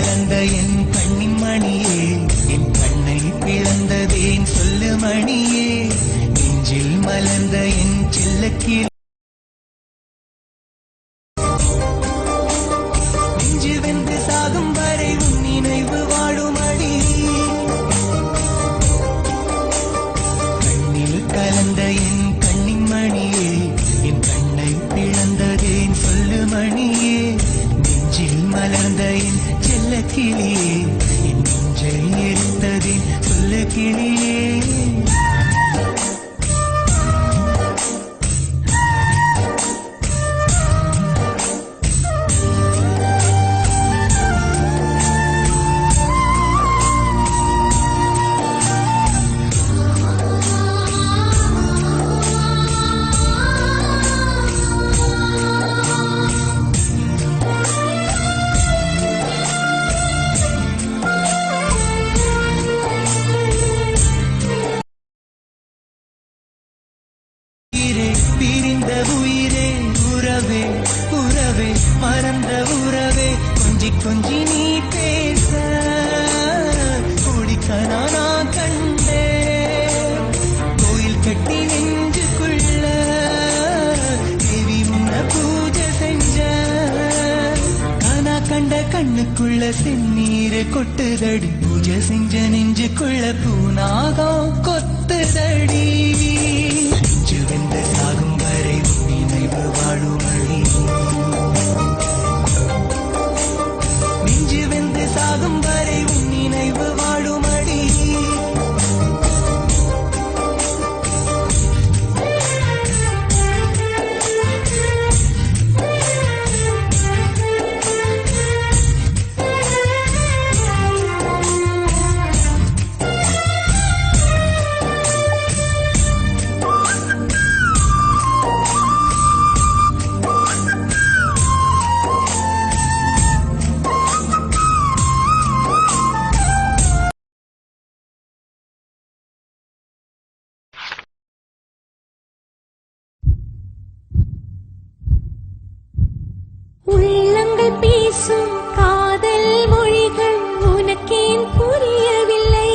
கலந்த என் கண்ணின் மணியே, என் கண்ணை பிளந்ததேன் சொல்லு மணியே, நெஞ்சில் மலர்ந்த என் செல்லக்கிளி, நெஞ்சு வென்று சாகும் வரை உன் நினைவு வாழும் அடி, கண்ணில் கலந்த என் கண்ணின் மணியே, என் கண்ணை பிளந்ததேன் சொல்லு மணியே, நெஞ்சில் மலர்ந்த என் செல்ல கிளியே, என் நெஞ்சை எரித்ததேன் சொல்லு கிளியே. பிரிந்த உயிரே உறவே உறவே மறந்த உறவே கொஞ்சி கொஞ்சி நீ பேச குடிக்கனா கண்டே கோயில் கட்டி நெஞ்சுக்குள்ள தேவி முன்ன பூஜை செஞ்ச கானா கண்ட கண்ணுக்குள்ள செந்நீர் கொட்டுதடி பூஜை செஞ்ச நெஞ்சுக்குள்ள பூனாகம் கொத்துதடி வெந்து சாகும் வரை நினைவு வாழும் அழி நெஞ்சு வெந்து சாகும் வரை உன் நினைவு வாழும் அடி உள்ளங்கள் பேசும் காதல் மொழிகள் உனக்கேன் புரியவில்லை,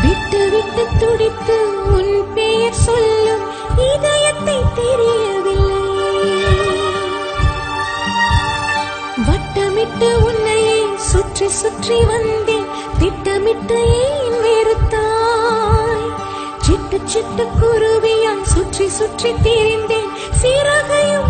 விட்டு விட்டு துடித்து உன் பெயர் சொல்லும் இதயத்தை தெரியவில்லை, வட்டமிட்டு உன்னையே சுற்றி சுற்றி வந்தேன், திட்டமிட்டு ஏன் வெறுத்தாய், சிட்டு சிட்டு குருவியாய் சுற்றி சுற்றி திரிந்தேன், சிறகையும்